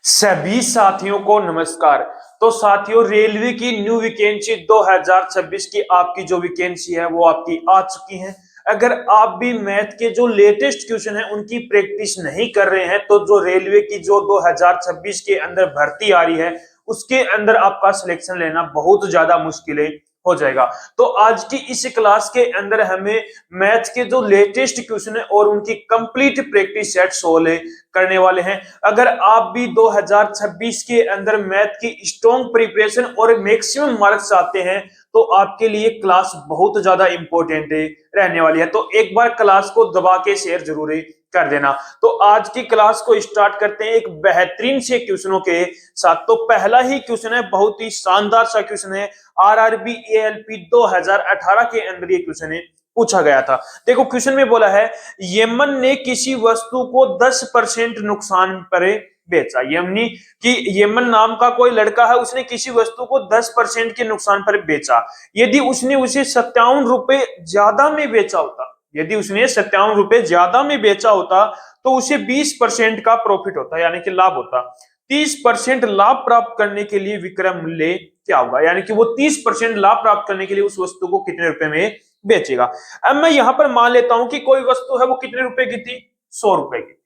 सभी साथियों को नमस्कार। तो साथियों, रेलवे की न्यू वैकेंसी 2026 की आपकी जो वैकेंसी है वो आपकी आ चुकी है। अगर आप भी मैथ के जो लेटेस्ट क्वेश्चन है उनकी प्रैक्टिस नहीं कर रहे हैं तो जो रेलवे की जो 2026 के अंदर भर्ती आ रही है उसके अंदर आपका सिलेक्शन लेना बहुत ज्यादा मुश्किल हो जाएगा। तो आज की इस क्लास के अंदर हमें मैथ के जो लेटेस्ट क्वेश्चन है और उनकी कंप्लीट प्रैक्टिस सेट सोल्व करने वाले हैं। अगर आप भी 2026 के अंदर मैथ की स्ट्रॉन्ग प्रिपरेशन और मैक्सिमम मार्क्स चाहते हैं तो आपके लिए क्लास बहुत ज्यादा इंपॉर्टेंट रहने वाली है। तो एक बार क्लास को दबा के शेयर जरूर कर देना। तो आज की क्लास को स्टार्ट करते हैं एक बेहतरीन से क्वेश्चनों के साथ। तो पहला ही क्वेश्चन है, बहुत ही शानदार सा क्वेश्चन है। आरआरबी एएलपी 2018 के अंदर ये क्वेश्चन है पूछा गया था। देखो क्वेश्चन में बोला है, यमन ने किसी वस्तु को 10% नुकसान पर बेचा। यमनी कि यमन नाम का कोई लड़का है, उसने किसी वस्तु को 10% के नुकसान पर बेचा। यदि उसने उसे 57 रुपए ज्यादा में बेचा होता, यदि उसने 57 रुपए ज्यादा में बेचा होता तो उसे 20% का प्रॉफिट होता, यानी कि लाभ होता। 30% लाभ प्राप्त करने के लिए विक्रय मूल्य क्या होगा, यानी कि वो 30% लाभ प्राप्त करने के लिए उस वस्तु को कितने रुपए में बेचेगा। अब मैं यहां पर मान लेता हूं कि कोई वस्तु है वो कितने रुपए की थी, 100 रुपए की।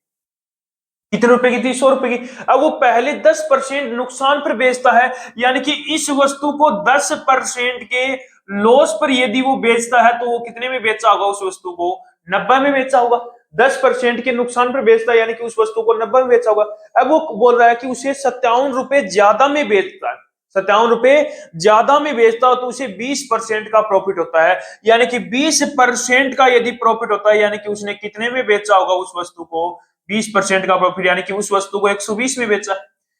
कितने रुपए की थी, 100 रुपए की। अब वो पहले 10% नुकसान पर बेचता है, यानी कि इस वस्तु को 10% के लॉस पर यदि वो बेचता है तो वो कितने में बेचा होगा, उस वस्तु को 90 में बेचा होगा। 10% के नुकसान पर बेचता है यानी कि उस वस्तु को 90 में बेचा होगा। अब वो बोल रहा है कि उसे 57 रुपए ज्यादा में बेचता है, 57 रुपए ज्यादा में बेचता हो तो उसे 20% का प्रॉफिट होता है, यानी कि 20% का यदि प्रॉफिट होता है यानी कि उसने कितने में बेचा होगा उस वस्तु को, 20% का प्रॉफिट, यानी कि उस वस्तु को 120 में बेचा।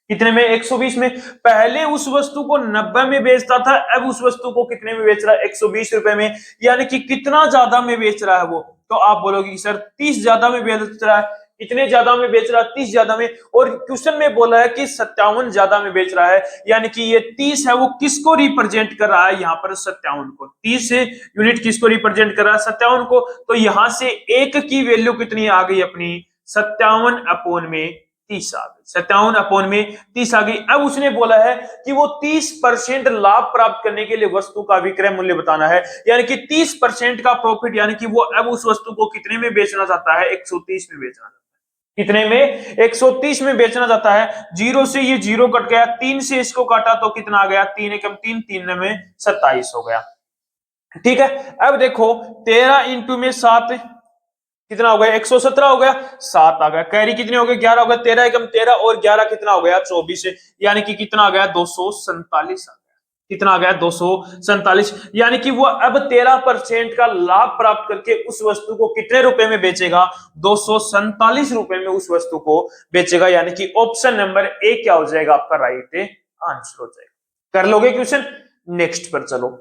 कितने में, 120 में। पहले उस वस्तु को 90 में बेचता था, अब उस वस्तु को कितने में बेच रहा है, 120 रुपए में। यानी कि कितना ज्यादा में बेच रहा है वो, तो आप बोलोगे कि सर 30 ज्यादा में बेच रहा है। कितने ज्यादा में बेच रहा है, 30 ज्यादा में। और क्वेश्चन में बोला है कि 57 ज्यादा में बेच रहा है, यानी कि ये 30 है वो किसको रिप्रेजेंट कर रहा है, यहाँ पर 57 को। 30 से यूनिट किसको रिप्रेजेंट कर रहा है, 57 को। तो यहां से एक की वैल्यू कितनी आ गई अपनी, 57 अपॉन में 30 आ गई, 57 अपॉन में 30 आ गई। अब उसने बोला है कि वो 30% लाभ प्राप्त करने के लिए वस्तु का विक्रय मूल्य बताना है, यानी कि 30% का प्रॉफिट, यानी कि वो अब उस वस्तु को कितने में बेचना चाहता है, 130 में बेचना चाहता है। कितने में, 130 में बेचना चाहता है। जीरो से ये जीरो कट गया, 3 से इसको काटा तो कितना आ गया, 3 एकम 3, 3 में 27 हो गया। ठीक है। अब देखो 13 इंटू में 7 कितना हो गया, 117 हो गया। 7 आ गया, कैरी कितने हो गए, 11 हो गया। 13 एकम 13 और 11 कितना हो गया, 24, यानी कि कितना आ गया, 247 आ गया। कितना आ गया, 247। यानी कि वो अब 13% का लाभ प्राप्त करके उस वस्तु को कितने रुपए में बेचेगा, 247 रुपए में उस वस्तु को बेचेगा। यानी कि ऑप्शन नंबर ए क्या हो जाएगा आपका, राइट आंसर हो जाएगा। कर लोगे क्वेश्चन, नेक्स्ट पर चलो।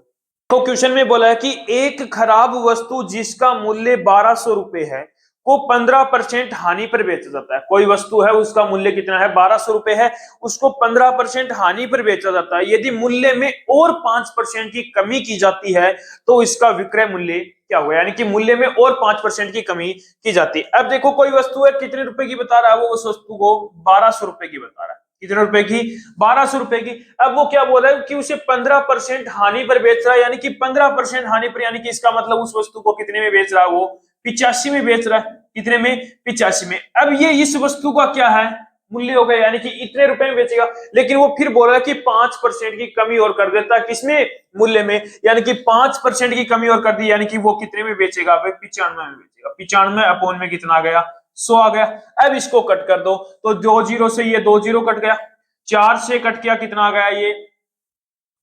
तो क्वेश्चन में बोला है कि एक खराब वस्तु जिसका मूल्य 1200 रुपए है को 15% हानि पर बेचा जाता है। कोई वस्तु है उसका मूल्य कितना है, 1200 रुपए है, उसको 15% हानि पर बेचा जाता है। यदि मूल्य में और 5% की कमी की जाती है तो इसका विक्रय मूल्य क्या होगा, यानी कि मूल्य में और 5% की कमी की जाती है। अब देखो कोई वस्तु है कितने रुपए की बता रहा है, वो उस वस्तु को 1200 रुपए की बता रहा है। कितने रुपए की, 1200 रुपए की। अब वो क्या बोल रहा है कि उसे 15% हानि पर बेच रहा है, यानी कि 15% हानि पर, यानी कि इसका मतलब उस वस्तु को कितने में बेच रहा है, वो 85 में बेच रहा है। कितने में, 85 में। अब ये इस वस्तु का क्या है, मूल्य हो गया, यानी कि इतने रुपए में बेचेगा। लेकिन वो फिर बोल रहा है कि 5% की कमी और कर देता है, किसमें, मूल्य में, यानी कि 5% की कमी और कर दी, यानी कि वो कितने में बेचेगा, 95 में बेचेगा। 95 अपॉन में कितना आ गया, 100 आ गया। अब इसको कट कर दो तो 2 जीरो से ये 2 जीरो कट गया, 4 से कट किया कितना आ गया, ये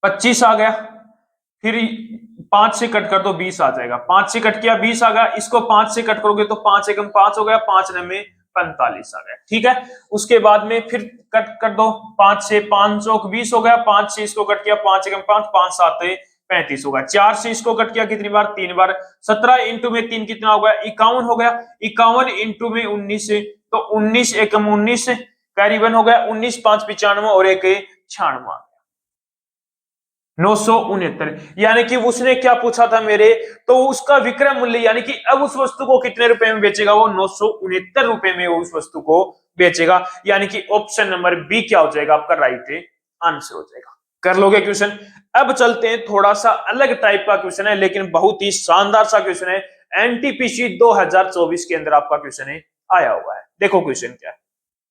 25 आ गया। फिर 5 से कट कर दो 20 आ जाएगा, 5 से कट किया 20 आ गया। इसको 5 से कट करोगे तो 5 एकम 5 हो गया, 5 में 45 आ गया। ठीक है। उसके बाद में फिर कट कर दो, 5 से 5 चौक 20 हो गया, 5 से इसको कट किया, 5 एकम 5, 5 7 35 होगा। 4 से इसको कट किया कितनी बार, 3 बार। 17 इंटू में 3 कितना होगा, 51 हो गया। 51 इंटू में 19 तो 19 एकम 19 कैरी 1 हो गया। 19 5 95 और 1 96 आ गया। 969, यानी कि उसने क्या पूछा था मेरे, तो उसका विक्रय मूल्य यानी कि अब उस वस्तु को कितने रुपए में बेचेगा, वो 969 रुपए में उस वस्तु को बेचेगा। यानी कि ऑप्शन नंबर बी क्या हो जाएगा आपका राइट आंसर हो जाएगा। कर लोगे क्वेश्चन। अब चलते हैं, थोड़ा सा अलग टाइप का क्वेश्चन है लेकिन बहुत ही शानदार सा क्वेश्चन है। एनटीपीसी 2024 के अंदर आपका क्वेश्चन है आया हुआ है। देखो क्वेश्चन क्या है।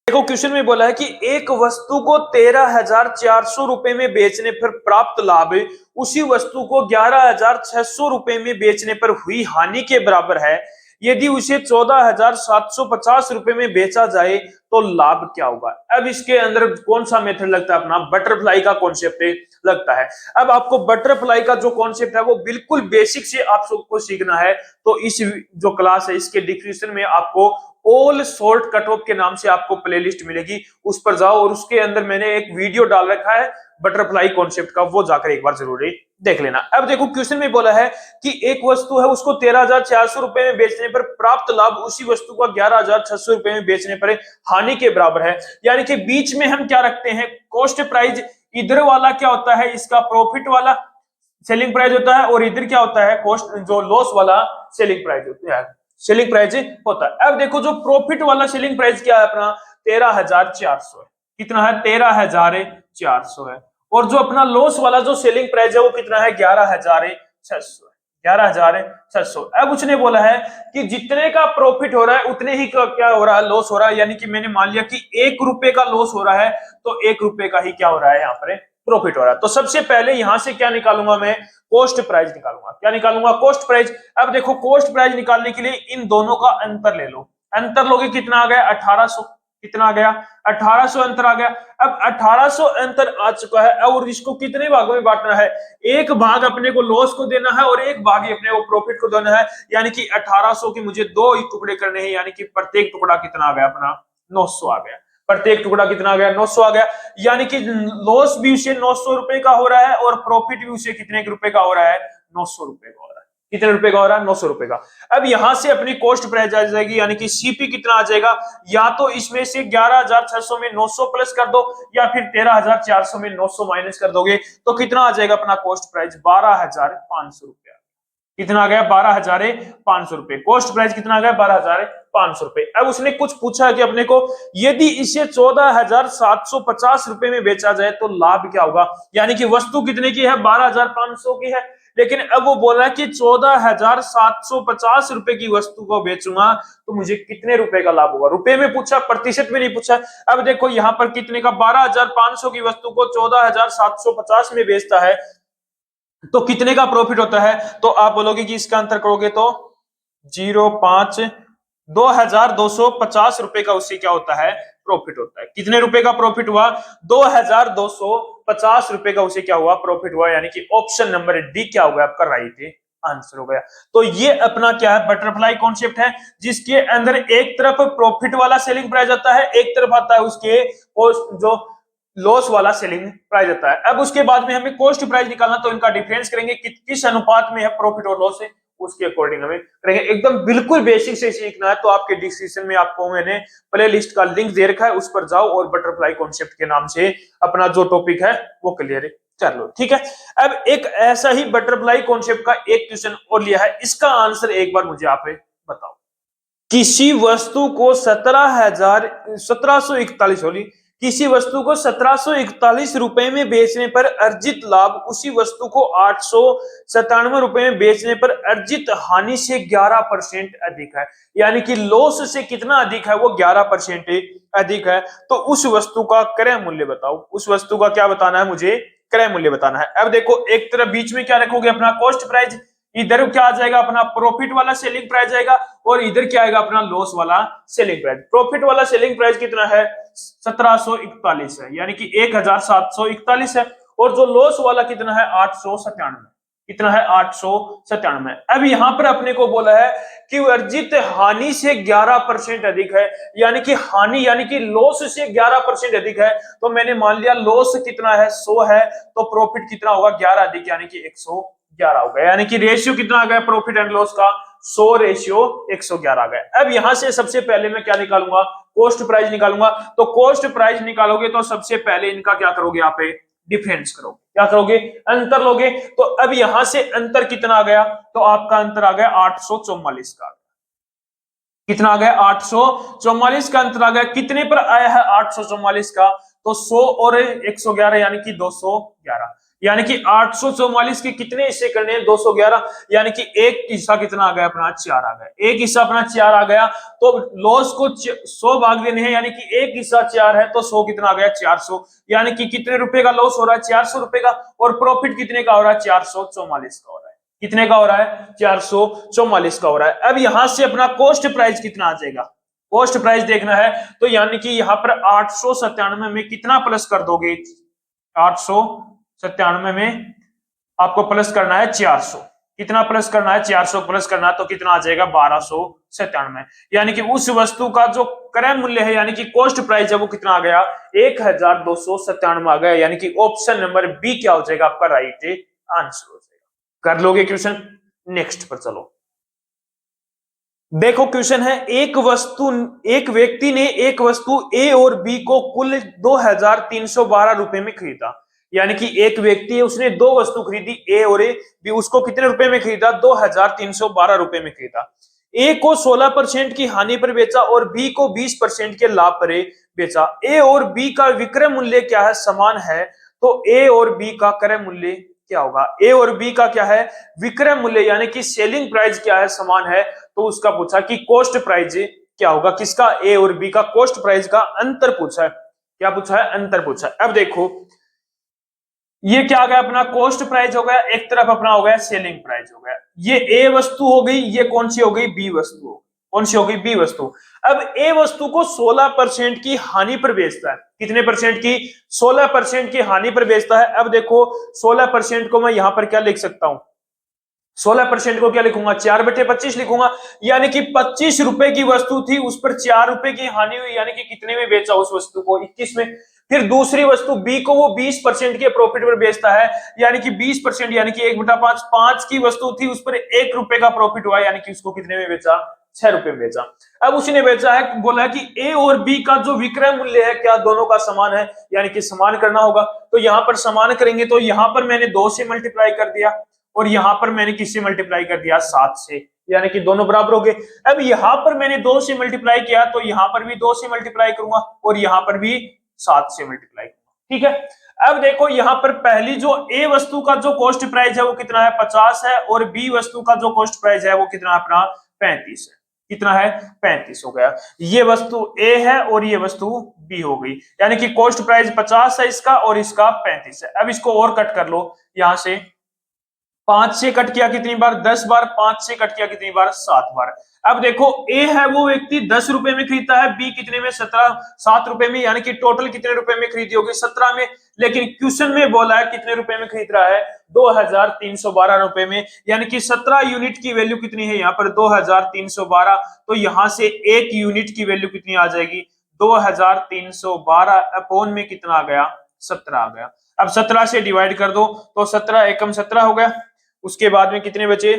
देखो क्वेश्चन में बोला है कि एक वस्तु को 13,400 रुपए में बेचने पर प्राप्त लाभ उसी वस्तु को 11,600 रुपए में बेचने पर हुई हानि के बराबर है। यदि उसे 14,750 रुपए में बेचा जाए तो लाभ क्या होगा। अब इसके अंदर कौन सा मेथड लगता है, अपना बटरफ्लाई का कॉन्सेप्ट लगता है। अब आपको बटरफ्लाई का जो कॉन्सेप्ट है वो बिल्कुल बेसिक से आप सबको सीखना है। तो इस जो क्लास है इसके डिस्क्रिप्शन में आपको ऑल शॉर्ट कट ऑफ के नाम से आपको प्लेलिस्ट मिलेगी, उस पर जाओ और उसके अंदर मैंने एक वीडियो डाल रखा है बटरफ्लाई कॉन्सेप्ट का, वो जाकर एक बार जरूर देख लेना। अब देखो क्वेश्चन में बोला है कि एक वस्तु है उसको 13,400 रुपए में बेचने पर प्राप्त लाभ उसी वस्तु को 11,600 रुपए में बेचने पर हानि के बराबर है। यानी कि बीच में हम क्या रखते हैं, कॉस्ट प्राइस। इधर वाला क्या होता है, इसका प्रॉफिट वाला सेलिंग प्राइस होता है और इधर क्या होता है, कॉस्ट जो लॉस वाला सेलिंग प्राइस होता है, सेलिंग प्राइस होता है। अब देखो जो प्रॉफिट वाला सेलिंग प्राइस क्या है अपना 13,400 है। कितना है, 13,400 है। और जो अपना लॉस वाला जो सेलिंग प्राइस है वो कितना है, 11,600 है। 11,600। अब उसने बोला है कि जितने का प्रॉफिट हो रहा है उतने ही का क्या हो रहा है, लॉस हो रहा है। यानी कि मैंने मान लिया कि 1 रुपए का लॉस हो रहा है तो 1 रुपए का ही क्या हो रहा है यहाँ पर प्रॉफिट हो रहा है। तो सबसे पहले यहां से क्या निकालूंगा मैं, कॉस्ट प्राइस निकालूंगा। क्या निकालूंगा, कॉस्ट प्राइस। अब देखो कॉस्ट प्राइस निकालने के लिए इन दोनों का अंतर ले लो। अंतर लोगे कितना आ गया, 1800। कितना आ गया, 1800 अंतर आ गया। अब 1800 अंतर आ चुका है और इसको कितने भागों में बांटना है, एक भाग अपने को लॉस को देना है और एक भाग अपने को प्रॉफिट को देना है। यानी कि 1800 के मुझे 2 ही टुकड़े करने हैं, यानी कि प्रत्येक टुकड़ा कितना आ गया अपना 900 आ गया। प्रत्येक टुकड़ा कितना आ गया, 900 आ गया। यानी कि लॉस भी उसे 900 रुपए का हो रहा है और प्रॉफिट भी उसे कितने रुपए का हो रहा है, 900 रुपए का हो रहा है। कितने रुपए का हो रहा है, 900 रुपए का। अब यहां से अपनी कॉस्ट प्राइस आ जाएगी, यानी कि सीपी कितना आ जाएगा, या तो इसमें से 11,600 में 900 प्लस कर दो या फिर 13,400 में 900 माइनस कर दोगे तो कितना आ जाएगा अपना कॉस्ट प्राइस, 12,500 रुपया। कितना आ गया, 12,500 रुपए। कॉस्ट प्राइस कितना आ गया, 12,500 रुपए। अब उसने कुछ पूछा है कि अपने को यदि इसे 14,750 रुपए में बेचा जाए तो लाभ क्या होगा। यानी कि वस्तु कितने की है, 12,500 की है, लेकिन अब वो बोल रहा है कि 14,750 रुपए की वस्तु को बेचूंगा तो मुझे कितने रुपए का लाभ होगा। रुपए में पूछा, प्रतिशत में नहीं पूछा। अब देखो यहाँ पर कितने का, 12,500 की वस्तु को 14,750 में बेचता है तो कितने का प्रॉफिट होता है। तो आप बोलोगे कि इसका अंतर करोगे तो 0.5, 2,250 रुपए का उससे क्या होता है, प्रॉफिट होता है। कितने रुपए का प्रॉफिट हुआ, 2,250 रुपए का उसे क्या हुआ, प्रॉफिट हुआ। यानी कि ऑप्शन नंबर डी क्या होगा आपका राइट आंसर हो गया। तो ये अपना क्या है, बटरफ्लाई कॉन्सेप्ट है, जिसके अंदर एक तरफ प्रॉफिट वाला सेलिंग प्राइस आता है, एक तरफ आता है उसके जो लॉस वाला सेलिंग प्राइस आता है। अब उसके बाद में हमें कॉस्ट प्राइस निकालना, तो इनका डिफरेंस करेंगे कि किस अनुपात में है प्रॉफिट और लॉस है, उसके अकॉर्डिंग हमें करेंगे। एकदम बिल्कुल बेसिक से सीखना है तो आपके डिस्क्रिप्शन में आपको मैंने प्ले लिस्ट का लिंक दे रखा है, उस पर जाओ और बटरफ्लाई कॉन्सेप्ट के नाम से अपना जो टॉपिक है वो क्लियर कर लो, ठीक है। अब एक ऐसा ही बटरफ्लाई कॉन्सेप्ट का एक क्वेश्चन और लिया है, इसका आंसर एक बार मुझे आप बताओ। किसी वस्तु को 17,41 होली किसी वस्तु को 1741 रुपए में बेचने पर अर्जित लाभ उसी वस्तु को 897 रुपए में बेचने पर अर्जित हानि से 11% अधिक है। यानी कि लॉस से कितना अधिक है, वो 11% अधिक है। तो उस वस्तु का क्रय मूल्य बताओ। उस वस्तु का क्या बताना है, मुझे क्रय मूल्य बताना है। अब देखो एक तरफ बीच में क्या रखोगे, अपना कॉस्ट प्राइस, इधर क्या आ जाएगा अपना प्रॉफिट वाला सेलिंग प्राइस आएगा और इधर क्या आएगा अपना लॉस वाला सेलिंग प्राइस। प्रॉफिट वाला सेलिंग प्राइस कितना है, 1741 है, यानी कि 1741 है। और जो लॉस वाला कितना है, 897। कितना है, 897। अब यहां पर अपने को बोला है कि अर्जित हानि से 11% अधिक है, यानी कि हानि यानी कि लॉस से 11% अधिक है। तो मैंने मान लिया लॉस कितना है, 100 है, तो प्रॉफिट कितना होगा, 11 अधिक, यानी कि 111 हो गया। यानी कि रेशियो कितना आ गया प्रॉफिट एंड लॉस का, 100 रेशियो 111 आ गया। अब यहां से सबसे पहले मैं क्या निकालूंगा, कॉस्ट प्राइस निकालूंगा। तो कॉस्ट प्राइस निकालोगे तो सबसे पहले इनका क्या करोगे, यहाँ पे डिफरेंस करोगे। क्या करोगे? अंतर लोगे। तो अब यहां से अंतर कितना आ गया? तो आपका अंतर आ गया 844 का। कितना आ गया? 844 का अंतर आ गया। कितने पर आया है 844 का? तो 100 और 111 यानी कि 211। यानी कि 844 के कितने हिस्से करने हैं? 211। यानी कि एक हिस्सा कितना आ गया अपना? 4 आ गया। एक हिस्सा अपना 4 आ गया। तो लॉस को 100 भाग देने हैं, यानी कि एक हिस्सा 4 है तो 100 कितना आ गया? 400। यानी कि कितने रुपए का लॉस हो रहा है? 400 रुपए का। और प्रॉफिट कितने का हो रहा है? 444 का हो रहा है। कितने का हो रहा है? 444 का हो रहा है। अब यहां से अपना कॉस्ट प्राइस कितना आ जाएगा? कॉस्ट प्राइस देखना है तो यानी कि यहां पर 897 में कितना प्लस कर दोगे? 897 में आपको प्लस करना है 400। कितना प्लस करना है? 400 प्लस करना है तो कितना आ जाएगा? 1297। यानी कि उस वस्तु का जो क्रय मूल्य है यानी कि कॉस्ट प्राइस है वो कितना आ गया? 1297 आ गया। यानी कि ऑप्शन नंबर बी क्या हो जाएगा आपका? राइट आंसर हो जाएगा। कर लोगे क्वेश्चन? नेक्स्ट पर चलो। देखो क्वेश्चन है, एक व्यक्ति ने एक वस्तु ए और बी को कुल 2312 रुपए में खरीदा। यानी कि एक व्यक्ति है, उसने दो वस्तु खरीदी ए और बी, उसको कितने रुपए में खरीदा? 2312 रुपए में खरीदा। ए को 16% की हानि पर बेचा और बी को 20% के लाभ पर बेचा। ए और बी का विक्रय मूल्य क्या है? समान है। तो ए और बी का क्रय मूल्य क्या होगा? ए और बी का क्या है? विक्रय मूल्य यानी कि सेलिंग प्राइस क्या है? समान है। तो उसका पूछा कि कॉस्ट प्राइस क्या होगा? किसका? ए और बी का कॉस्ट प्राइस का अंतर पूछा है। क्या पूछा है? अंतर पूछा है। अब देखो ये क्या आ गया अपना? कॉस्ट प्राइस हो गया, एक तरफ अपना हो गया सेलिंग प्राइस हो गया। ये ए वस्तु हो गई, ये कौन सी हो गई? बी वस्तु। कौन सी हो गई? बी वस्तु। अब ए वस्तु को 16% की हानि पर बेचता है। कितने परसेंट की? 16% की हानि पर बेचता है। अब देखो 16% को मैं यहां पर क्या लिख सकता हूं? 16% को क्या लिखूंगा? 4/25 लिखूंगा। यानी कि 25 रुपए की वस्तु थी, उस पर 4 रुपए की हानि हुई। यानी कि कितने में बेचा उस वस्तु को? 21 में। फिर दूसरी वस्तु बी को वो 20% के प्रॉफिट पर बेचता है। यानी कि 20% यानी कि 1/5, 5 की वस्तु थी, उस पर 1 रुपए का प्रॉफिट हुआ। यानी कि उसको कितने में बेचा? 6 रुपए में बेचा। अब उसने बेचा है, बोला है कि ए और बी का जो विक्रय मूल्य है क्या दोनों का समान है? यानी कि समान करना होगा। तो यहां पर समान करेंगे तो यहां पर मैंने 2 से मल्टीप्लाई कर दिया और यहां पर मैंने किससे मल्टीप्लाई कर दिया? 7 से। यानी कि दोनों बराबर हो गए। अब यहां पर मैंने 2 से मल्टीप्लाई किया तो यहां पर भी 2 से मल्टीप्लाई करूंगा और यहां पर भी 7 से मल्टीप्लाई करूंगा। ठीक है। अब देखो यहां पर पहली जो ए वस्तु का जो कॉस्ट प्राइस है वो कितना है? 50 है। और बी वस्तु का जो कॉस्ट प्राइस है वो कितना है अपना? 35 है। कितना है? 35 हो गया। ये वस्तु ए है और ये वस्तु बी हो गई। यानी कि कॉस्ट प्राइस 50 है इसका और इसका 35 है। अब इसको और कट कर लो। यहां से 5 से कट किया कितनी बार? 10 बार। 5 से कट किया कितनी बार? 7 बार। अब देखो ए है वो व्यक्ति 10 रुपए में खरीदता है, बी कितने में? 7 रुपए में। यानी कि टोटल कितने रुपए में खरीदी होगी? 17 में। लेकिन क्वेश्चन में बोला है कितने रुपए में खरीद रहा है? 2312 रुपए में। यानी कि 17 यूनिट की वैल्यू कितनी है यहाँ पर? 2312। तो यहां से एक यूनिट की वैल्यू कितनी आ जाएगी? 2312 अपॉन में कितना आ गया? 17 आ गया। अब 17 से डिवाइड कर दो तो 17 एकम 17 हो गया। उसके बाद में कितने बचे?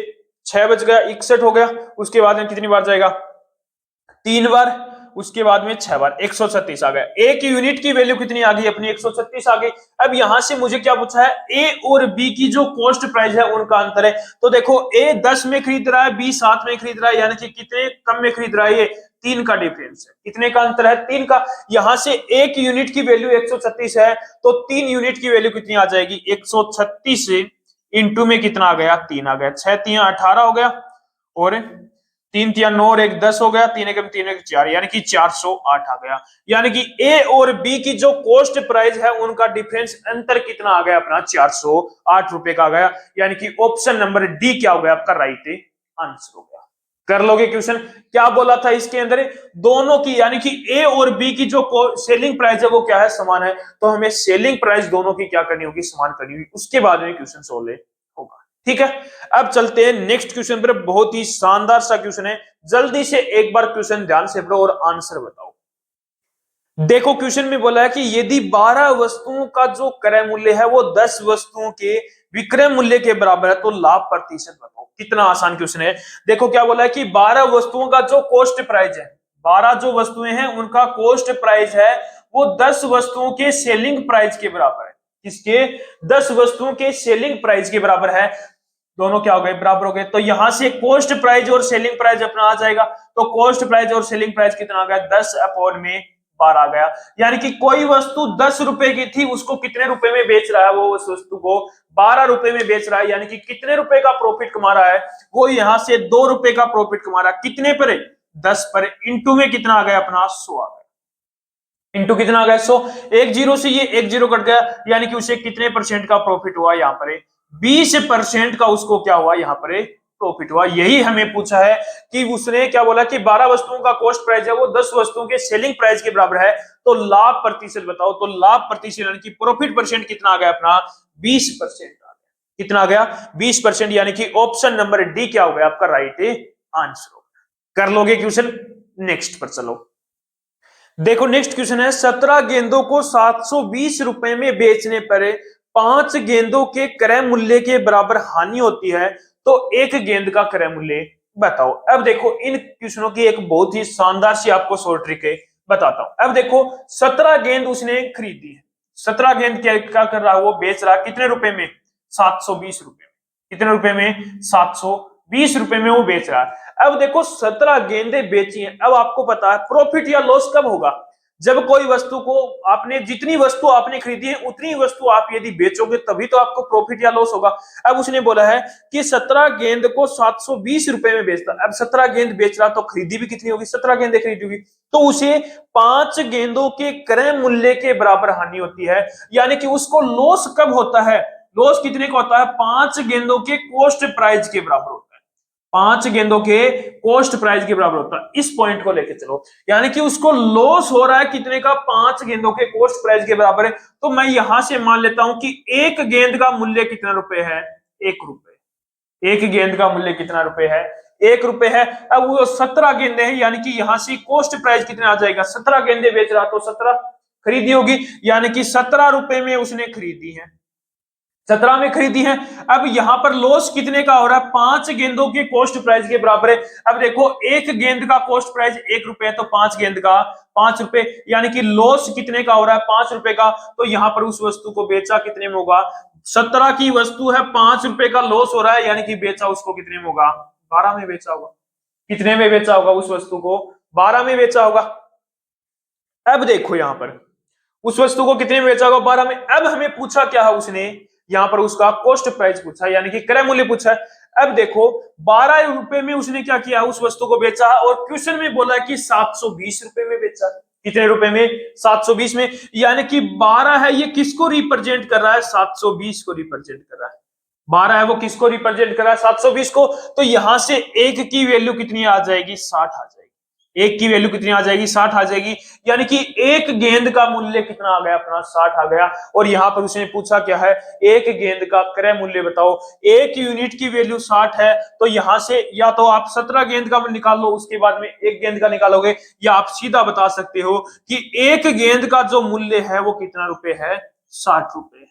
6 बच गया, 61 हो गया। उसके बाद में कितनी बार जाएगा? 3 बार। उसके बाद में 6 बार, 136 आ गया। एक यूनिट की वैल्यू कितनी आ गई अपनी? 136 आ गई। अब यहां से मुझे क्या पूछा है? ए और बी की जो कॉस्ट प्राइस है उनका अंतर है। तो देखो ए 10 में खरीद रहा है, बी 7 में खरीद रहा है। यानी कि कितने कम में खरीद रहा है? ये 3 का डिफरेंस है। कितने का अंतर है? 3 का। यहां से एक यूनिट की वैल्यू 136 है तो 3 यूनिट की वैल्यू कितनी आ जाएगी? 136 से इंटू में कितना आ गया? 3 आ गया। 6 3 18 हो गया और 3 3 9 और 1 10 हो गया। 3 1 3 1 4 यानी कि 408 आ गया। यानी कि ए और बी की जो कॉस्ट प्राइस है उनका डिफरेंस अंतर कितना आ गया अपना? 408 रुपए का आ गया। यानी कि ऑप्शन नंबर डी क्या हो गया आपका? राइट आंसर हो गया। कर लोगे क्वेश्चन? क्या बोला था इसके अंदर? दोनों की यानी कि ए और बी की जो सेलिंग प्राइस है वो क्या है? समान है। तो हमें सेलिंग प्राइस दोनों की क्या करनी होगी? समान करनी होगी। उसके बाद में क्वेश्चन सोल्व होगा। ठीक है। अब चलते हैं नेक्स्ट क्वेश्चन पर। बहुत ही शानदार सा क्वेश्चन है, जल्दी से एक बार क्वेश्चन ध्यान से पढ़ो और आंसर बताओ। देखो क्वेश्चन में बोला है कि यदि 12 वस्तुओं का जो क्रय मूल्य है वो 10 वस्तुओं के विक्रय मूल्य के बराबर है तो लाभ प्रतिशत बताओ। कितना आसान क्वेश्चन है। देखो क्या बोला है कि 12 वस्तुओं का जो कॉस्ट प्राइस है, 12 जो वस्तुएं हैं उनका कॉस्ट प्राइस है वो 10 वस्तुओं के सेलिंग प्राइस के बराबर है। किसके? 10 वस्तुओं के सेलिंग प्राइस के बराबर है। दोनों क्या हो गए? बराबर हो गए। तो यहां से कॉस्ट प्राइस और सेलिंग प्राइस अपना आ जाएगा। तो कॉस्ट प्राइस और सेलिंग प्राइस कितना आ गया? 10 अपॉन में 12 आ गया। यानी कि कोई वस्तु 10 रुपए की थी, उसको कितने रुपए में बेच रहा है? वो उस वस्तु को 12 रुपए में बेच रहा है। यानी कि कितने रुपए का प्रॉफिट कमा रहा है? वो यहां से 2 रुपए का प्रॉफिट कमा रहा है। कितने पर? 10 पर। इंटू में कितना आ गया अपना? 100 आ गया। इंटू कितना आ गया? 100। एक जीरो से ये एक जीरो कट गया, यानी कि उसे कितने परसेंट का प्रॉफिट हुआ? यहाँ पर 20% का उसको क्या हुआ? यहाँ पर प्रॉफिट हुआ। यही हमें पूछा है कि उसने क्या बोला कि 12 वस्तुओं का कॉस्ट प्राइस है वो 10 वस्तुओं के सेलिंग प्राइस के बराबर है। तो लाभ प्रतिशत बताओ। तो लाभ प्रतिशत यानी कि प्रॉफिट परसेंट कितना आ गया अपना? 20% आ गया। कितना आ गया? 20%। यानी कि ऑप्शन नंबर डी क्या हो गया आपका? Right answer. कर लोगे क्वेश्चन? नेक्स्ट पर चलो। देखो नेक्स्ट क्वेश्चन है, 17 गेंदों को 720 रुपए में बेचने पर 5 गेंदों के क्रय मूल्य के बराबर हानि होती है, तो एक गेंद का क्रय मूल्य बताओ। अब देखो इन क्वेश्चनों की एक बहुत ही शानदार सी आपको शॉर्ट ट्रिक है, बताता हूं। अब देखो 17 गेंद उसने खरीदी है। 17 गेंद क्या कर रहा है? वो बेच रहा है कितने रुपए में? 720 रुपए में। कितने रुपए में? 720 रुपए में वो बेच रहा है। अब देखो 17 गेंदें बेची हैं। अब आपको पता है प्रॉफिट या लॉस कब होगा? जब कोई वस्तु को आपने जितनी वस्तु आपने खरीदी है उतनी वस्तु आप यदि बेचोगे तभी तो आपको प्रॉफिट या लॉस होगा। अब उसने बोला है कि 17 गेंद को 720 रुपए में बेचता। अब 17 गेंद बेच रहा तो खरीदी भी कितनी होगी? 17 गेंदें खरीदी होगी। तो उसे 5 गेंदों के क्रय मूल्य के बराबर हानि होती है। यानी कि उसको लॉस कब होता है? लॉस कितने का होता है? 5 गेंदों के कॉस्ट प्राइस के बराबर होता है। 5 गेंदों के कॉस्ट प्राइस के बराबर होता है। इस पॉइंट को लेके चलो। यानी कि उसको लॉस हो रहा है कितने का? 5 गेंदों के कॉस्ट प्राइस के बराबर है। तो मैं यहां से मान लेता हूं कि एक गेंद का मूल्य कितना रुपए है? 1 रुपए। एक गेंद का मूल्य कितना रुपए है? 1 रुपए है। अब वो 17 गेंदे हैं, यानी कि यहां से कॉस्ट प्राइस कितना आ जाएगा? 17 गेंदे बेच रहा तो 17 खरीदी होगी, यानी कि 17 रुपए में उसने खरीदी है। 17 में खरीदी है। अब यहां पर लॉस कितने का हो रहा है? 5 गेंदों के कॉस्ट प्राइस के बराबर है। अब देखो एक गेंद का कॉस्ट प्राइस 1 रुपए है, तो 5 गेंद का 5 रुपए, यानी कि लॉस कितने का हो रहा है? 5 रुपए का। तो यहां पर उस वस्तु को बेचा कितने में होगा? 17 की वस्तु है, 5 रुपए का लॉस हो रहा है, यानी कि बेचा उसको कितने में होगा? 12 में बेचा होगा। कितने में बेचा होगा उस वस्तु को? 12 में बेचा होगा। अब देखो यहां पर उस वस्तु को कितने में बेचा होगा? 12 में। अब हमें पूछा क्या है उसने? यहां पर उसका कॉस्ट प्राइस पूछा, यानी कि क्रय मूल्य पूछा है। अब देखो 12 रुपए में उसने क्या किया? उस वस्तु को बेचा, और क्वेश्चन में बोला है कि 720 रुपए में बेचा। कितने रुपए में? 720 में। यानी कि 12 है, ये किसको रिप्रेजेंट कर रहा है? 720 को रिप्रेजेंट कर रहा है। 12 है वो किसको रिप्रेजेंट कर रहा है? 720 को। तो यहां से एक की वैल्यू कितनी आ जाएगी? 60 आ जाएगी। एक की वैल्यू कितनी आ जाएगी? 60 आ जाएगी। यानी कि एक गेंद का मूल्य कितना आ गया अपना? 60 आ गया। और यहां पर उसने पूछा क्या है? एक गेंद का क्रय मूल्य बताओ। एक यूनिट की वैल्यू 60 है, तो यहां से या तो आप 17 गेंद का निकाल लो, उसके बाद में एक गेंद का निकालोगे, या आप सीधा बता सकते हो कि एक गेंद का जो मूल्य है वो कितना रुपए है? 60 रुपए।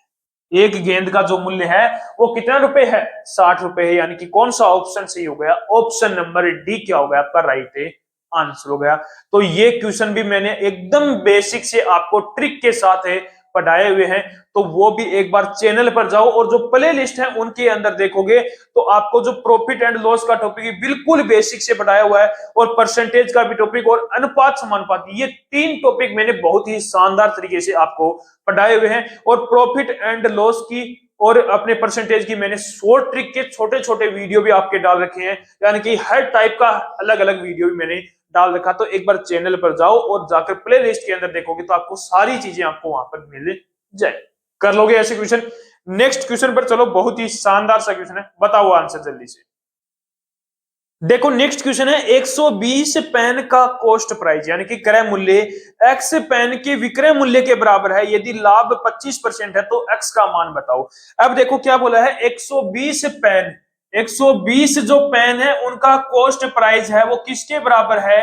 एक गेंद का जो मूल्य है वो कितना रुपए है? 60 रुपए है। यानी कि कौन सा ऑप्शन सही हो गया? ऑप्शन नंबर डी क्या हो गया आपका? राइट आंसर हो गया। तो ये क्वेश्चन भी मैंने एकदम बेसिक से आपको ट्रिक के साथ है पढ़ाए हुए हैं, तो वो भी एक बार चैनल पर जाओ और जो प्ले लिस्ट है उनके अंदर देखोगे तो आपको जो प्रॉफिट एंड लॉस का टॉपिक है बिल्कुल बेसिक से पढ़ाया हुआ है, और परसेंटेज का भी टॉपिक और अनुपात समानुपात, ये 3 टॉपिक मैंने बहुत ही शानदार तरीके से आपको पढ़ाए हुए हैं। और प्रॉफिट एंड लॉस की और अपने परसेंटेज की मैंने शॉर्ट ट्रिक के छोटे छोटे वीडियो भी आपके डाल रखे हैं, यानी कि हर टाइप का अलग अलग वीडियो भी मैंने डाल रखा। तो एक बार चैनल पर जाओ और जाकर प्ले लिस्ट के अंदर देखोगे तो आपको सारी चीजें आपको वहां पर मिल जाए। कर लोगे ऐसे क्वेश्चन? नेक्स्ट क्वेश्चन पर चलो, बहुत ही शानदार सा क्वेश्चन है, बताओ आंसर जल्दी से। देखो नेक्स्ट क्वेश्चन है, 120 पेन का कॉस्ट प्राइस यानी कि क्रय मूल्य एक्स पेन के विक्रय मूल्य के बराबर है, यदि लाभ 25% है तो एक्स का मान बताओ। अब देखो क्या बोला है, 120 पेन, 120 जो पेन है उनका कॉस्ट प्राइस है वो किसके बराबर है?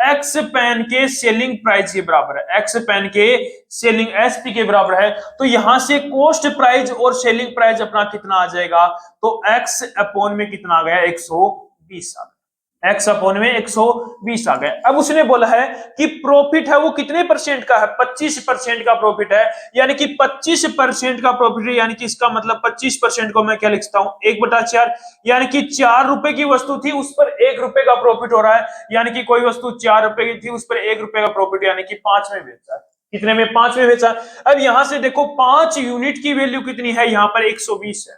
एक्स पेन के सेलिंग प्राइस के बराबर है। एक्स पेन के सेलिंग एसपी के बराबर है। तो यहां से कॉस्ट प्राइस और सेलिंग प्राइस अपना कितना आ जाएगा? तो एक्स अपॉन में कितना आ गया? 120 आ गया। x अपॉन में 120 आ गए। अब उसने बोला है कि प्रॉफिट है वो कितने परसेंट का है, 25% का प्रॉफिट है, यानी कि 25% का प्रॉफिट है, यानी कि इसका मतलब 25% को मैं क्या लिखता हूं, 1/4, यानी कि 4 रुपए की वस्तु थी उस पर 1 रुपए का प्रॉफिट हो रहा है, यानी कि कोई वस्तु 4 रुपए की थी उस पर 1 रुपए का प्रॉफिट, यानी कि 5 में बेचा है। कितने में, 5 में बेचा। अब यहां से देखो 5 यूनिट की वैल्यू कितनी है, यहां पर 120 है,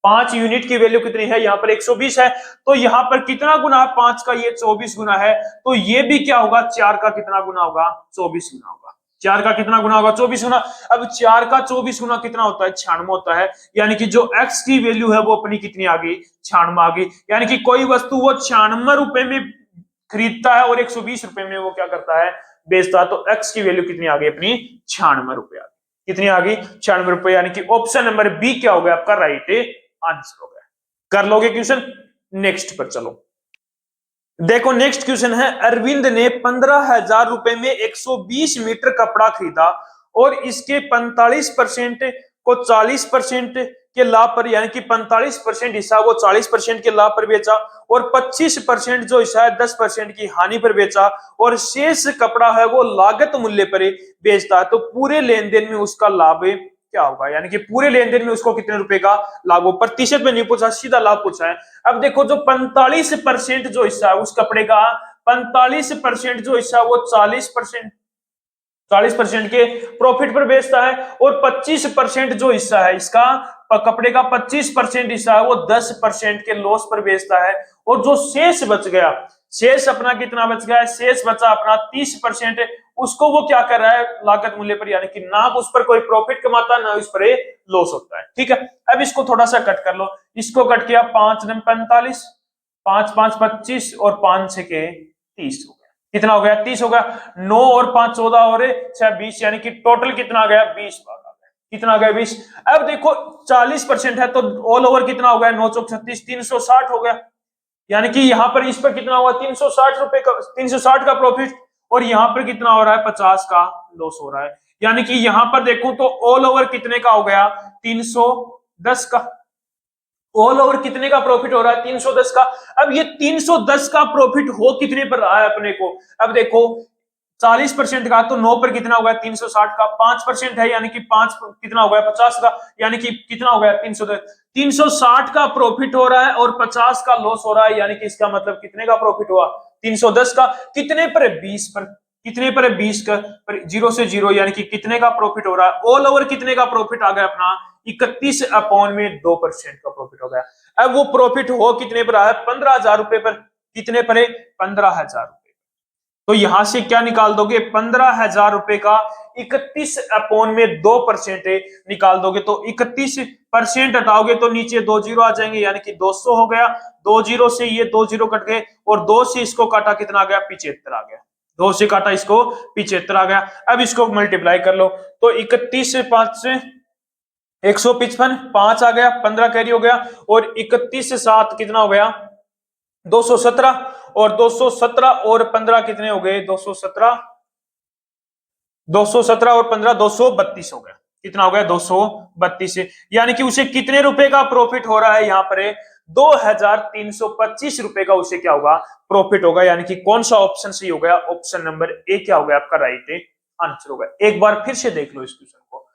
5 यूनिट की वैल्यू कितनी है, यहां पर 120 है, तो यहां पर कितना गुना है 5 का, ये 24 गुना है, तो ये भी क्या होगा, 4 का कितना गुना होगा, 24 गुना होगा। 4 का कितना गुना होगा, 24 गुना। अब 4 का 24 गुना कितना होता है, 96 होता है, यानी कि जो x की वैल्यू है वो अपनी कितनी आ गई, 96 आ गई, यानी कि कोई वस्तु वो 96 रुपए में खरीदता है और 120 रुपए में वो क्या करता है, बेचता है, तो x की वैल्यू कितनी आ गई अपनी, 96 रुपए आ गई। कितनी आ गई, 96 रुपए, यानी कि ऑप्शन नंबर बी क्या हो गया आपका राइट आंसर हो गया। कर लोगे क्वेश्चन, नेक्स्ट पर चलो। देखो नेक्स्ट क्वेश्चन है, अरविंद ने 15,000 रुपए में 120 मीटर कपड़ा खरीदा और इसके 45% को 40% के लाभ पर, यानी कि 45% हिस्सा वो 40% के लाभ पर बेचा और 25% जो हिस्सा है 10% की हानि पर बेचा और शेष कपड़ा है वो लागत मूल्य पर बेचता है, तो पूरे लेन देन में उसका लाभ क्या होगा, यानी कि पूरे लेन देन में उसको कितने रुपए का लाभ हो, प्रतिशत में नहीं पूछा, सीधा लाभ पूछा है। अब देखो जो 45% जो हिस्सा है उस कपड़े का, 45% जो हिस्सा वो 40% के प्रॉफिट पर बेचता है और 25% जो हिस्सा है इसका, कपड़े का 25% हिस्सा है वो 10% के लॉस पर बेचता है, और जो शेष बच गया, शेष अपना कितना बच गया, शेष बचा अपना 30%, उसको वो क्या कर रहा है, लागत मूल्य पर, यानी कि ना उस पर कोई प्रॉफिट कमाता ना उस पर लॉस होता है। ठीक है, अब इसको थोड़ा सा कट कर लो, इसको कट किया, 5 9 45, 5 5 25 और 5 6 के 30 हो गया, कितना हो गया, 30 हो गया। 9 और 5 14 और 6 20, यानी कि टोटल कितना आ गया, 20 भाग आ गया, कितना आ गया, 20। अब देखो 40% है तो ऑल ओवर कितना हो गया, 9 चौक 36, 360 हो गया, यानी कि यहां पर इस पर कितना हुआ, 360 रुपए का, 360 का प्रॉफिट, और यहां पर कितना हो रहा है, 50 का लॉस हो रहा है, यानी कि यहां पर देखो तो ऑल ओवर कितने का हो गया, 310 का, ऑल ओवर कितने का प्रॉफिट हो रहा है, 310 का। अब ये 310 का प्रॉफिट हो कितने पर रहा है अपने को, अब देखो 40% का, तो 9 पर कितना होगा, 360 का, 5% है यानी कि 5 कितना हो गया, 50 का, यानी कि कितना हो गया, 310, 360 का प्रॉफिट हो रहा है और 50 का लॉस हो रहा है, यानी कि इसका मतलब कितने का प्रॉफिट हुआ, 310 का, कितने पर है, 20 पर, कितने पर है, 20 का, पर 0 से 0, यानी कि कितने का प्रॉफिट हो रहा है, ऑल ओवर कितने का प्रॉफिट आ गया अपना, 31 अपॉन में 2% का प्रॉफिट हो गया। अब वो प्रॉफिट हो कितने पर आया, 15,000 रुपए पर, कितने पर है, 15,000 रुपए, तो यहां से क्या निकाल दोगे, 15,000 रुपए का 31 अपॉन में 2% निकाल दोगे, तो 31% हटाओगे तो नीचे 2 जीरो आ जाएंगे, यानी कि 200 हो गया, 2 जीरो से ये 2 जीरो कट गए और 2 से इसको काटा कितना आ गया, 75 आ गया, 2 से काटा इसको 75 आ गया। अब इसको मल्टीप्लाई कर लो, तो 31 से 5 से 155, 5 आ गया, 15 कैरी हो गया, और 31 से 7 कितना हो गया, 217, और 217 और 15 कितने हो गए, 217, 217 और 15 232 हो गया, कितना हो गया, 232, यानी कि उसे कितने रुपए का प्रॉफिट हो रहा है, यहाँ पर 2,325 रुपए का उसे क्या होगा, प्रॉफिट होगा, यानी कि कौन सा ऑप्शन सही हो गया, ऑप्शन नंबर ए क्या हो गया आपका राइट आंसर होगा। एक बार फिर से देख लो इस क्वेश्चन को,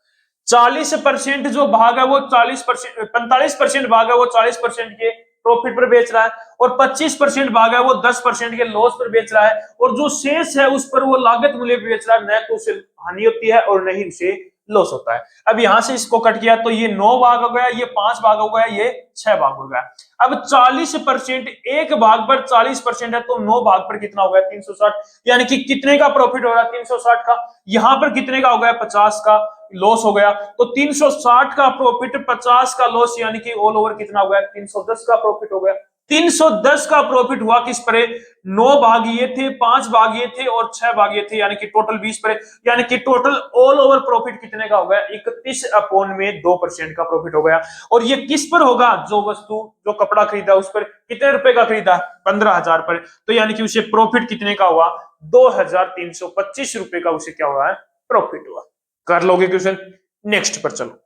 40% जो भाग है वो 40%, 45% भाग है वो 40% के प्रॉफिट पर बेच रहा है, और 25% भाग है वो 10% के लॉस पर बेच रहा है, और जो शेष है उस पर वो लागत मूल्य पर बेच रहा है, न तो उसे हानि होती है और नहीं उसे लॉस होता है। अब यहां से इसको कट किया तो ये 9 भाग हो गया, ये 5 भाग हो गया, ये 6 भाग हो गया। अब 40% एक भाग पर 40% है तो 9 भाग पर कितना हो गया, 360, यानी कि कितने का प्रॉफिट हो रहा है, 360 का, यहां पर कितने का हो गया, 50 का लॉस हो गया, तो 360 का प्रॉफिट 50 का लॉस, यानी कि ऑल ओवर कितना हो गया, 310 का प्रॉफिट हो गया। 310 का प्रॉफिट हुआ किस पर, 9 भाग ये थे, 5 भाग ये थे और 6 भाग ये थे, यानी कि टोटल 20 पर, यानी कि टोटल ऑल ओवर प्रॉफिट कितने का हो गया, 31 अपॉन में 2% का प्रॉफिट हो गया। और ये किस पर होगा, जो वस्तु जो कपड़ा खरीदा उस पर कितने रुपए का खरीदा, 15,000 पर, तो यानी कि उसे प्रॉफिट कितने का हुआ, 2,325 रुपए का उसे क्या हुआ है, प्रॉफिट हुआ। कर लोगे क्वेश्चन, नेक्स्ट पर चलो।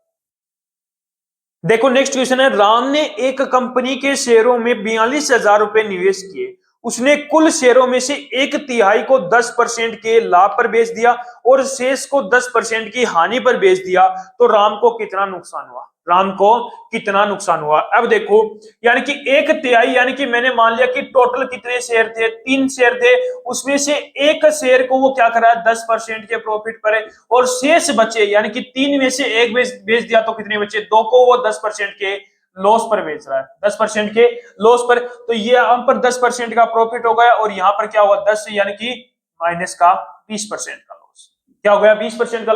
देखो नेक्स्ट क्वेश्चन है, राम ने एक कंपनी के शेयरों में 42,000 रुपए निवेश किए उसने कुल शेयरों में से 1/3 को 10% के लाभ पर बेच दिया और शेष को 10% की हानि पर बेच दिया, तो राम को कितना नुकसान हुआ? राम को कितना नुकसान हुआ? अब देखो, यानी कि 1/3, यानी कि मैंने मान लिया कि टोटल कितने शेयर थे, 3 शेयर थे, उसमें से एक शेयर को वो क्या करा, 10% के प्रॉफिट पर है, और शेष बचे, यानी कि 3 में से एक बेच दिया, तो कितने बचे, 2 को वो 10% के लॉस पर बेच रहा है, 10% के लॉस पर। तो ये यहाँ पर 10% का प्रॉफिट हो गया, और यहाँ पर क्या हुआ, 10 यानी कि माइनस का 20% का लॉस। क्या हो गया, 20% का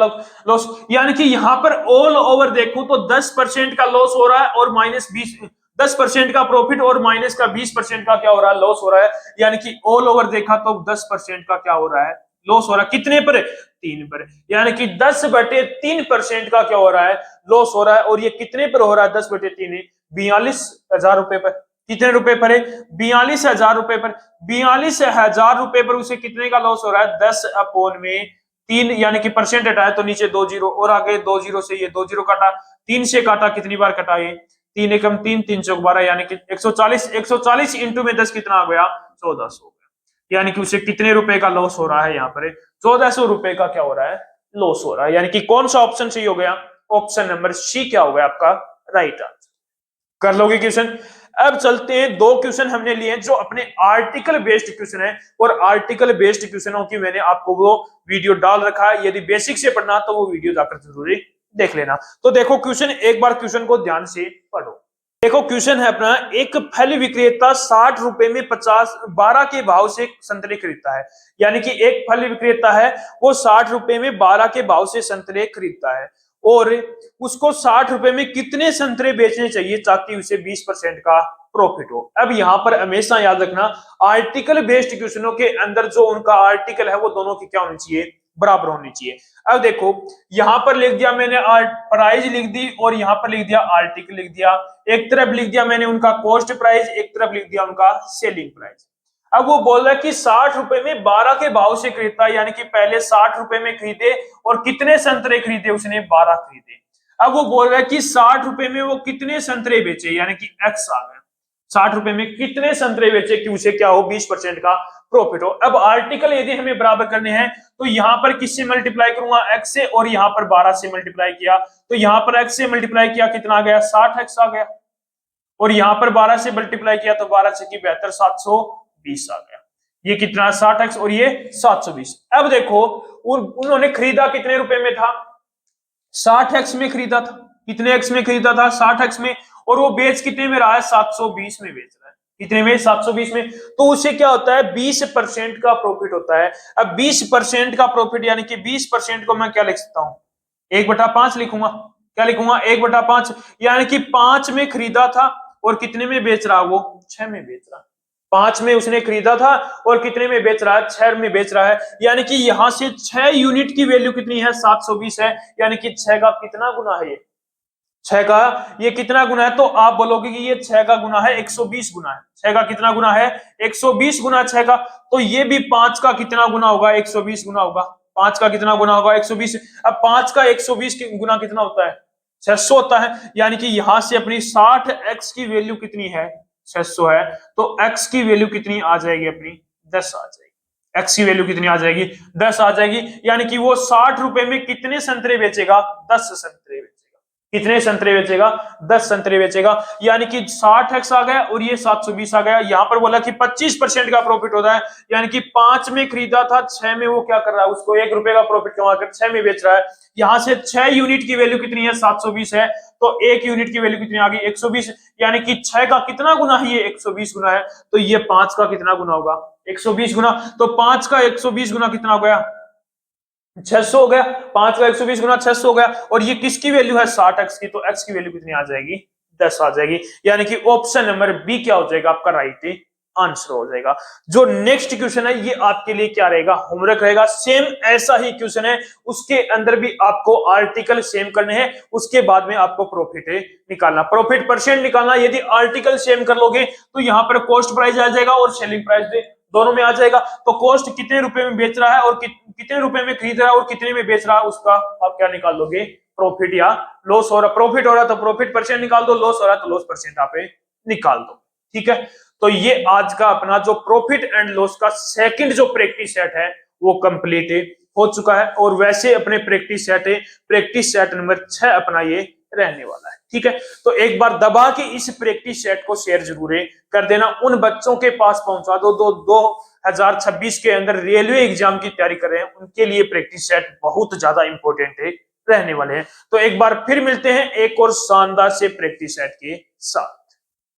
लॉस। यानी कि यहाँ पर ऑल ओवर देखूं तो 10% का लॉस हो रहा है, और माइनस 10% का प्रॉफिट और माइनस का 20% का क्या हो रहा है, लॉस हो रहा है। यानी कि ऑल ओवर देखा तो 10% का क्या हो रहा है, लॉस हो रहा है। कितने पर, 3 पर। यानी कि 10/3% का क्या हो रहा है, लॉस हो रहा है। और ये कितने पर हो रहा है, 10/3, 42,000 रुपए पर। कितने रुपए पर है, 42,000 रुपए पर। 42,000 रुपए पर उसे कितने का लॉस हो रहा है, 10/3, यानी कि परसेंट हटाया तो नीचे 2 जीरो, और आगे 2 जीरो से ये 2 जीरो काटा, 3 से काटा, कितनी बार कटा ये, 3 एकम 3, 3 चौक 12, यानी कि 140, 140 इंटू में 10 कितना आ गया, 1400। यानी कि उसे कितने रुपए का लॉस हो रहा है, यहाँ पर 1400 रुपए का क्या हो रहा है, लॉस हो रहा है। यानी कि कौन सा ऑप्शन सही हो गया, ऑप्शन नंबर सी क्या हो गया आपका राइट आंसर। कर लोगे क्वेश्चन। अब चलते हैं, 2 क्वेश्चन हमने लिए जो अपने आर्टिकल बेस्ड क्वेश्चन है, और आर्टिकल बेस्ड क्वेश्चनों की मैंने आपको वो वीडियो डाल रखा है, यदि बेसिक से पढ़ना तो वो वीडियो जाकर जरूरी देख लेना। तो देखो क्वेश्चन, एक बार क्वेश्चन को ध्यान से पढ़ो। देखो क्वेश्चन है अपना, एक फल विक्रेता 60 रुपए में 12 के भाव से संतरे खरीदता है। यानी कि एक फल विक्रेता है, वो 60 रुपए में 12 के भाव से संतरे खरीदता है, और उसको 60 रुपए में कितने संतरे बेचने चाहिए ताकि उसे 20% का प्रॉफिट हो। अब यहां पर हमेशा याद रखना, आर्टिकल बेस्ड क्वेश्चनों के अंदर जो उनका आर्टिकल है वो दोनों की क्या होनी चाहिए, बराबर होनी चाहिए। अब देखो, यहां पर लिख दिया मैंने प्राइस लिख दी, और यहां पर लिख दिया आर्टिकल लिख दिया। एक तरफ लिख दिया मैंने उनका कॉस्ट प्राइस, एक तरफ लिख दिया उनका सेलिंग प्राइस। अब वो बोल रहा है कि 60 रुपए में 12 के भाव से खरीदता है, यानी कि पहले 60 रुपए में खरीदे, और कितने संतरे खरीदे उसने, 12 खरीदे। अब वो बोल रहा है कि 60 रुपए में वो कितने संतरे बेचे, यानी कि एक्स आ गया, 60 रुपए में कितने संतरे बेचे कि उसे क्या हो, 20% का प्रॉफिट हो। अब आर्टिकल यदि हमें बराबर करने हैं तो यहां पर किससे मल्टीप्लाई करूंगा, एक्स से, और यहां पर 12 से मल्टीप्लाई किया, तो यहां पर एक्स से मल्टीप्लाई किया कितना आ गया, 60x आ गया, और यहां पर 12 से मल्टीप्लाई किया तो 12 से की 72, 720 आ गया। ये कितना, 60x, और ये 720। अब देखो, उन्होंने खरीदा कितने रुपए में था, 60x में खरीदा था। कितने एक्स में खरीदा था, 60x में, और वो बेच कितने में रहा है, 720 में बेच रहा है। कितने में, 720 में। तो उसे क्या होता है, 20% का प्रॉफिट होता है। अब 20% का प्रॉफिट, यानी कि 20% को मैं क्या लिख सकता हूं, 1/5 लिखूंगा। क्या लिखूंगा, 1/5, यानी कि 5 में खरीदा था, और कितने में बेच रहा, वो 6 में बेच रहा। 5 में उसने खरीदा था, और कितने में बेच रहा है, 6 में बेच रहा है। यानी कि यहां से 6 यूनिट की वैल्यू कितनी है, 720 है। यानी कि 6 का कितना गुना है, ये 6 का ये कितना गुना है, तो आप बोलोगे कि ये 6 का गुना है, 120 गुना है। 6 का कितना गुना है, 120 गुना 6 का। तो ये भी 5 का कितना गुना होगा, 120 गुना होगा। 5 का कितना गुना होगा, 120। अब 5 का 120 गुना कितना होता है, 600 होता है। यानी कि यहां से अपनी 60x की वैल्यू कितनी है, 600 है। तो x की वैल्यू कितनी आ जाएगी अपनी, 10 आ जाएगी। x की वैल्यू कितनी आ जाएगी, 10 आ जाएगी। यानी कि वो 60 रुपए में कितने संतरे बेचेगा, 10 संतरे बेचेगा। कितने संतरे बेचेगा, 10 संतरे बेचेगा। यानी कि 60x आ गया, और ये 720 आ गया। यहां पर बोला कि 25% का प्रॉफिट होता है, यानी कि 5 में खरीदा था, 6 में वो क्या कर रहा है, उसको 1 रुपए का प्रॉफिट कमाकर 6 में बेच रहा है। यहां से 6 यूनिट की वैल्यू कितनी है, 720 है, तो 1 यूनिट की वैल्यू कितनी आ गई, 120। यानी कि 6 का कितना गुना है, ये 120 गुना है। तो ये 5 का कितना गुना होगा, 120 गुना। तो 5 का 120 गुना कितना हो गया, 600 हो गया। 5 का 120 गुना 600 हो गया। और ये किसकी वैल्यू है, 60x की, तो x की वैल्यू कितनी आ जाएगी, 10 आ जाएगी। यानी कि ऑप्शन नंबर बी क्या हो जाएगा आपका राइट आंसर हो जाएगा। जो नेक्स्ट क्वेश्चन है ये आपके लिए क्या रहेगा, होमवर्क रहेगा। सेम ऐसा ही क्वेश्चन है, उसके अंदर भी आपको आर्टिकल सेम करने हैं, उसके बाद में आपको प्रॉफिट निकालना, प्रॉफिट परसेंट निकालना। यदि आर्टिकल सेम कर लोगे तो यहां पर कॉस्ट प्राइस आ जाएगा और सेलिंग प्राइस दोनों में आ जाएगा। तो कॉस्ट कितने रुपए में बेच रहा है, और कितने रुपए में खरीद रहा है, और कितने में बेच रहा है, उसका आप क्या निकाल लोगे, प्रॉफिट या लॉस हो रहा। प्रॉफिट हो रहा तो प्रॉफिट परसेंट निकाल दो, लॉस हो रहा तो लॉस परसेंट आप निकाल दो। ठीक है, तो ये आज का अपना जो प्रॉफिट एंड लॉस का सेकंड जो प्रैक्टिस सेट है वो कंप्लीट हो चुका है। और वैसे अपने प्रैक्टिस सेट नंबर 6 अपना ये रहने वाला है। ठीक है, तो एक बार दबा के इस प्रैक्टिस सेट को शेयर जरूर कर देना, उन बच्चों के पास पहुंचा दो 2026 के अंदर रेलवे एग्जाम की तैयारी कर रहे हैं, उनके लिए प्रैक्टिस सेट बहुत ज्यादा इंपॉर्टेंट रहने वाले हैं। तो एक बार फिर मिलते हैं एक और शानदार से प्रैक्टिस सेट के साथ।